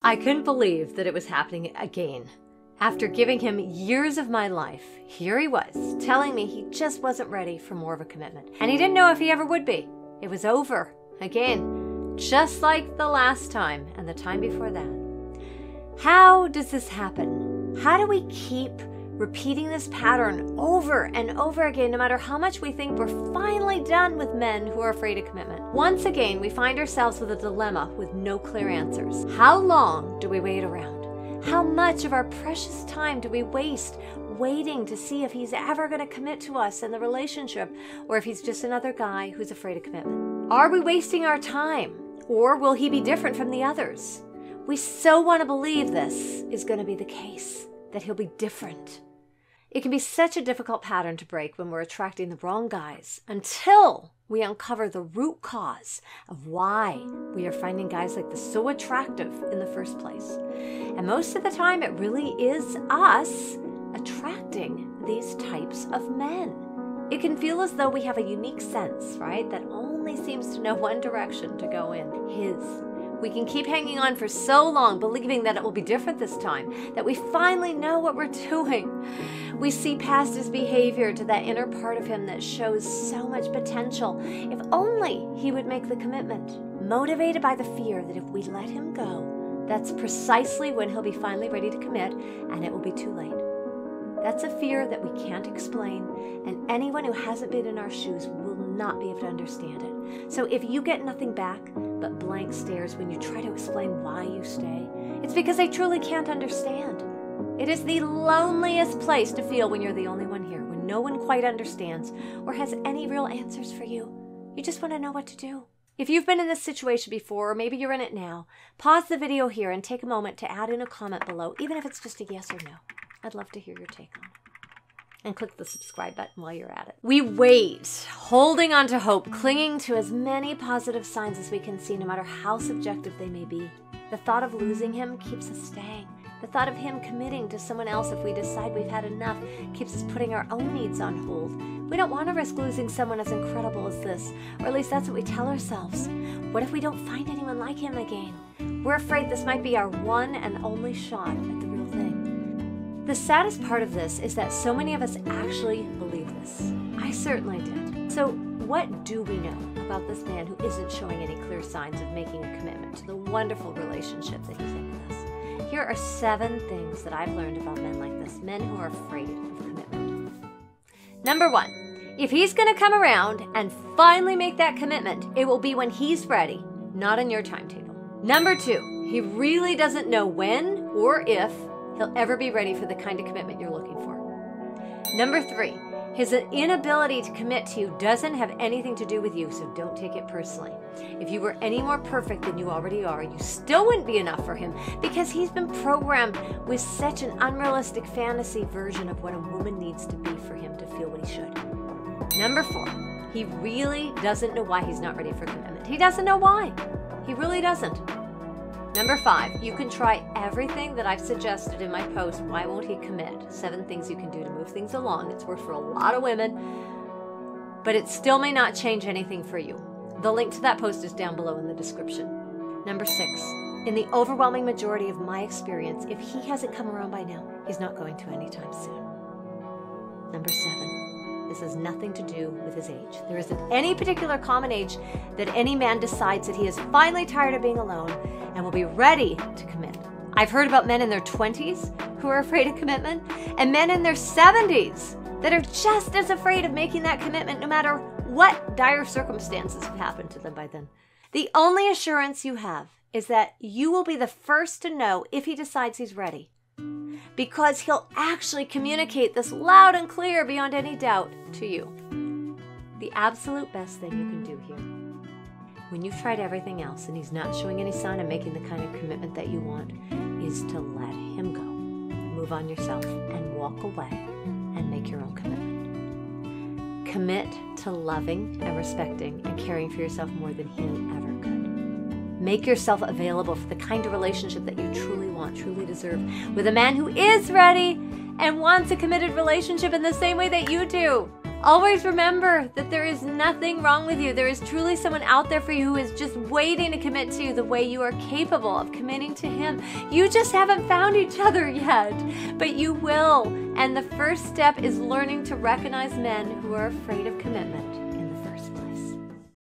I couldn't believe that it was happening again. After giving him years of my life, here he was, telling me he just wasn't ready for more of a commitment. And he didn't know if he ever would be. It was over. Again. Just like the last time and the time before that. How does this happen? How do we keep repeating this pattern over and over again, no matter how much we think we're finally done with men who are afraid of commitment? Once again, we find ourselves with a dilemma with no clear answers. How long do we wait around? How much of our precious time do we waste waiting to see if he's ever going to commit to us in the relationship, or if he's just another guy who's afraid of commitment? Are we wasting our time, or will he be different from the others? We so want to believe this is going to be the case, that he'll be different. It can be such a difficult pattern to break when we're attracting the wrong guys until we uncover the root cause of why we are finding guys like this so attractive in the first place. And most of the time, it really is us attracting these types of men. It can feel as though we have a unique sense, right, that only seems to know one direction to go in, his. We can keep hanging on for so long, believing that it will be different this time, that we finally know what we're doing. We see past his behavior to that inner part of him that shows so much potential. If only he would make the commitment, motivated by the fear that if we let him go, that's precisely when he'll be finally ready to commit, and it will be too late. That's a fear that we can't explain, and anyone who hasn't been in our shoes will not be able to understand it. So if you get nothing back but blank stares when you try to explain why you stay, it's because they truly can't understand. It is the loneliest place to feel when you're the only one here, when no one quite understands or has any real answers for you. You just want to know what to do. If you've been in this situation before, or maybe you're in it now, pause the video here and take a moment to add in a comment below, even if it's just a yes or no. I'd love to hear your take on it. And click the subscribe button while you're at it. We wait, holding on to hope, clinging to as many positive signs as we can see, no matter how subjective they may be. The thought of losing him keeps us staying. The thought of him committing to someone else if we decide we've had enough keeps us putting our own needs on hold. We don't want to risk losing someone as incredible as this, or at least that's what we tell ourselves. What if we don't find anyone like him again? We're afraid this might be our one and only shot at the real thing. The saddest part of this is that so many of us actually believe this. I certainly did. So what do we know about this man who isn't showing any clear signs of making a commitment to the wonderful relationship that he's in with us? Here are 7 things that I've learned about men like this, men who are afraid of commitment. Number 1, if he's going to come around and finally make that commitment, it will be when he's ready, not on your timetable. Number 2, he really doesn't know when or if he'll ever be ready for the kind of commitment you're looking for. Number 3, his inability to commit to you doesn't have anything to do with you, so don't take it personally. If you were any more perfect than you already are, you still wouldn't be enough for him because he's been programmed with such an unrealistic fantasy version of what a woman needs to be for him to feel what he should. Number 4, he really doesn't know why he's not ready for commitment. He doesn't know why. He really doesn't. Number 5, you can try everything that I've suggested in my post, Why Won't He Commit? 7 things you can do to move things along. It's worked for a lot of women, but it still may not change anything for you. The link to that post is down below in the description. Number 6, in the overwhelming majority of my experience, if he hasn't come around by now, he's not going to anytime soon. Number 7, this has nothing to do with his age. There isn't any particular common age that any man decides that he is finally tired of being alone and will be ready to commit. I've heard about men in their 20s who are afraid of commitment, and men in their 70s that are just as afraid of making that commitment no matter what dire circumstances have happened to them by then. The only assurance you have is that you will be the first to know if he decides he's ready, because he'll actually communicate this loud and clear beyond any doubt to you. The absolute best thing you can do here, when you've tried everything else and he's not showing any sign of making the kind of commitment that you want, is to let him go. Move on yourself and walk away and make your own commitment. Commit to loving and respecting and caring for yourself more than he ever could. Make yourself available for the kind of relationship that you truly want, truly deserve, with a man who is ready and wants a committed relationship in the same way that you do. Always remember that there is nothing wrong with you. There is truly someone out there for you who is just waiting to commit to you the way you are capable of committing to him. You just haven't found each other yet, but you will. And the first step is learning to recognize men who are afraid of commitment.